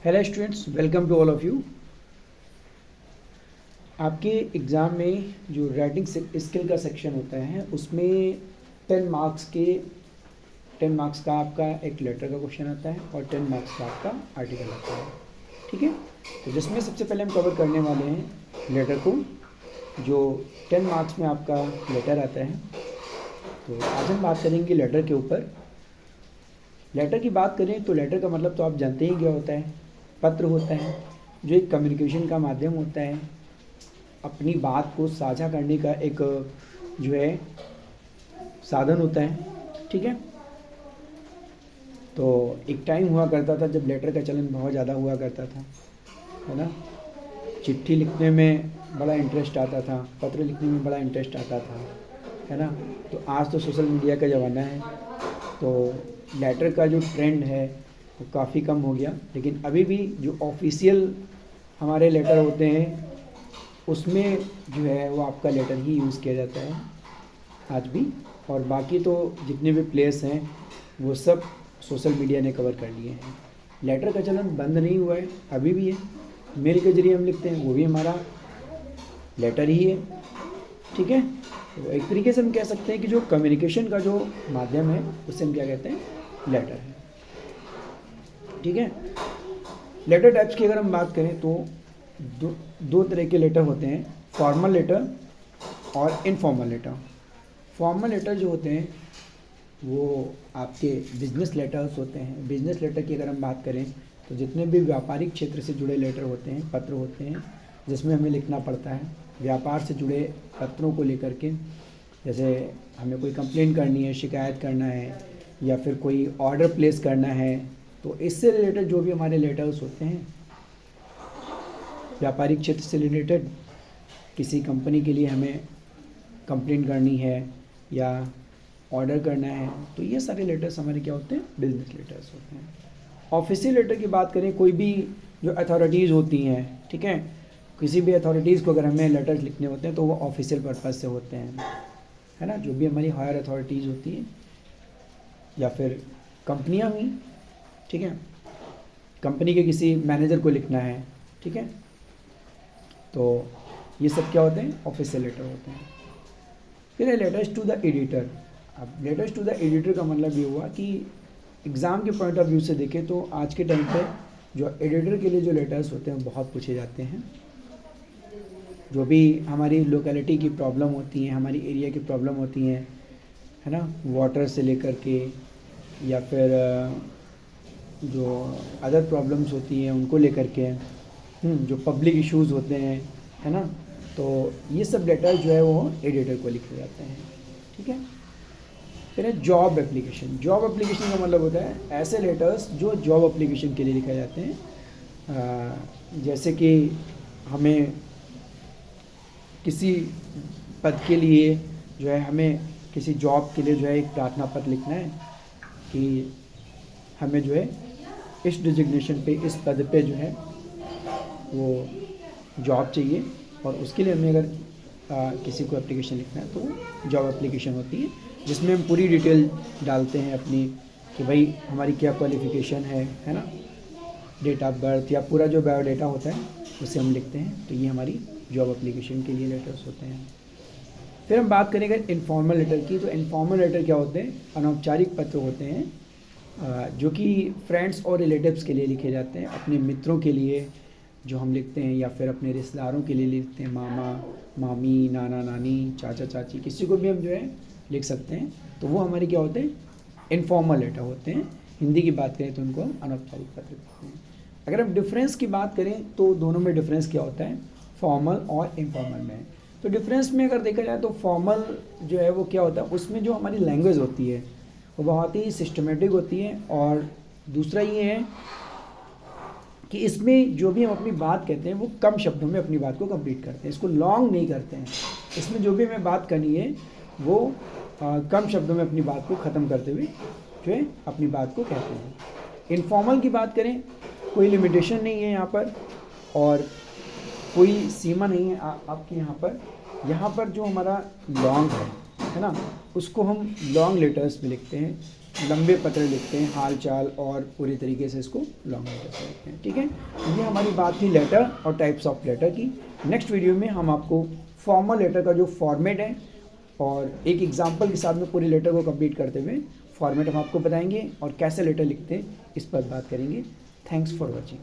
Hello students, welcome to all of you. आपके exam में जो राइटिंग स्किल का सेक्शन होता है उसमें 10 मार्क्स का आपका एक लेटर का क्वेश्चन आता है और 10 मार्क्स का आपका आर्टिकल आता है। ठीक है, तो जिसमें सबसे पहले हम कवर करने वाले हैं लेटर को, जो 10 मार्क्स में आपका लेटर आता है। तो आज हम बात करेंगे लेटर के ऊपर। लेटर की बात करें तो लेटर का मतलब तो आप जानते ही क्या होता है। पत्र होता है जो एक कम्युनिकेशन का माध्यम होता है, अपनी बात को साझा करने का एक जो है साधन होता है। ठीक है, तो एक टाइम हुआ करता था जब लेटर का चलन बहुत ज़्यादा हुआ करता था, है ना। चिट्ठी लिखने में बड़ा इंटरेस्ट आता था, पत्र लिखने में बड़ा इंटरेस्ट आता था, है ना। तो आज तो सोशल मीडिया का ज़माना है, तो लेटर का जो ट्रेंड है वो काफ़ी कम हो गया। लेकिन अभी भी जो ऑफिशियल हमारे लेटर होते हैं उसमें जो है वो आपका लेटर ही यूज़ किया जाता है आज भी। और बाकी तो जितने भी प्लेस हैं वो सब सोशल मीडिया ने कवर कर लिए हैं। लेटर का चलन बंद नहीं हुआ है, अभी भी है। मेल के ज़रिए हम लिखते हैं, वो भी हमारा लेटर ही है। ठीक है, तो एक तरीके से हम कह सकते हैं कि जो कम्युनिकेशन का जो माध्यम है उससे हम क्या कहते हैं, लेटर है। ठीक है, लेटर टाइप्स की अगर हम बात करें तो दो तरह के लेटर होते हैं, फॉर्मल लेटर और इनफॉर्मल लेटर। फॉर्मल लेटर जो होते हैं वो आपके बिजनेस लेटर्स होते हैं। बिजनेस लेटर की अगर हम बात करें तो जितने भी व्यापारिक क्षेत्र से जुड़े लेटर होते हैं, पत्र होते हैं, जिसमें हमें लिखना पड़ता है व्यापार से जुड़े पत्रों को लेकर के। जैसे हमें कोई कंप्लेंट करनी है, शिकायत करना है, या फिर कोई ऑर्डर प्लेस करना है, तो इससे रिलेटेड जो भी हमारे लेटर्स होते हैं व्यापारिक क्षेत्र से रिलेटेड, किसी कंपनी के लिए हमें कंप्लेंट करनी है या ऑर्डर करना है, तो ये सारे लेटर्स हमारे क्या होते हैं, बिजनेस लेटर्स होते हैं। ऑफिशियल लेटर की बात करें, कोई भी जो अथॉरिटीज़ होती हैं, ठीक है, किसी भी अथॉरिटीज़ को अगर हमें लेटर्स लिखने होते हैं तो वो ऑफिशियल पर्पज़ से होते हैं, है ना। जो भी हमारी हायर अथॉरिटीज़ होती हैं या फिर कंपनियां हुई, ठीक है, कंपनी के किसी मैनेजर को लिखना है, ठीक है, तो ये सब क्या होते हैं, ऑफिशियल लेटर होते हैं। फिर है लेटर्स टू द एडिटर। अब लेटर्स टू द एडिटर का मतलब ये हुआ कि एग्ज़ाम के पॉइंट ऑफ व्यू से देखें तो आज के टाइम पे जो एडिटर के लिए जो लेटर्स होते हैं बहुत पूछे जाते हैं। जो भी हमारी लोकेलिटी की प्रॉब्लम होती हैं, हमारी एरिया की प्रॉब्लम होती हैं, है ना, वाटर से लेकर के, या फिर जो अदर प्रॉब्लम्स होती हैं उनको लेकर के, जो पब्लिक इश्यूज़ होते हैं, है ना, तो ये सब लेटर जो है वो एडिटर को लिखे जाते हैं। ठीक है, फिर है जॉब एप्लीकेशन। जॉब एप्लीकेशन का मतलब होता है ऐसे लेटर्स जो जॉब एप्लीकेशन के लिए लिखे जाते हैं। जैसे कि हमें किसी पद के लिए जो है, हमें किसी जॉब के लिए जो है एक प्रार्थना पत्र लिखना है कि हमें जो है इस डिजिग्नेशन पे, इस पद पे जो है वो जॉब चाहिए, और उसके लिए हमें अगर किसी को एप्लीकेशन लिखना है तो जॉब एप्लीकेशन होती है, जिसमें हम पूरी डिटेल डालते हैं अपनी कि भाई हमारी क्या क्वालिफ़िकेशन है ना, डेट ऑफ बर्थ या पूरा जो बायोडाटा होता है उसे हम लिखते हैं। तो ये हमारी जॉब एप्लीकेशन के लिए लेटर्स होते हैं। फिर हम बात करेंगे इनफॉर्मल लेटर की। तो इनफॉर्मल लेटर क्या होते हैं, अनौपचारिक पत्र होते हैं जो कि फ्रेंड्स और रिलेटिव्स के लिए लिखे जाते हैं, अपने मित्रों के लिए जो हम लिखते हैं, या फिर अपने रिश्तेदारों के लिए लिखते हैं, मामा मामी, नाना नानी, चाचा चाची, किसी को भी हम जो है लिख सकते हैं। तो वो हमारे क्या होते हैं, इनफॉर्मल लेटर होते हैं। हिंदी की बात करें तो उनको हम अनौपचारिक पत्र कहते हैं। अगर हम डिफरेंस की बात करें तो दोनों में डिफरेंस क्या होता है, फॉर्मल और इनफॉर्मल में। तो डिफरेंस में अगर देखा जाए तो फॉर्मल जो है वो क्या होता है, उसमें जो हमारी लैंग्वेज होती है वो बहुत ही सिस्टमेटिक होती है, और दूसरा ये है कि इसमें जो भी हम अपनी बात कहते हैं वो कम शब्दों में अपनी बात को कंप्लीट करते हैं, इसको लॉन्ग नहीं करते हैं। इसमें जो भी हमें बात करनी है वो कम शब्दों में अपनी बात को ख़त्म करते हुए जो है अपनी बात को कहते हैं। इनफॉर्मल की बात करें, कोई लिमिटेशन नहीं है यहाँ पर, और कोई सीमा नहीं है आपके यहाँ पर जो हमारा लॉन्ग है ना, उसको हम लॉन्ग लेटर्स में लिखते हैं, लंबे पत्र लिखते हैं, हाल चाल, और पूरी तरीके से इसको लॉन्ग लेटर से लिखते हैं। ठीक है, ये हमारी बात थी लेटर और टाइप्स ऑफ लेटर की। नेक्स्ट वीडियो में हम आपको फॉर्मल लेटर का जो फॉर्मेट है और एक एग्जांपल के साथ में पूरे लेटर को कंप्लीट करते हुए फॉर्मेट हम आपको बताएंगे और कैसे लेटर लिखते हैं इस पर बात करेंगे। Thanks for watching.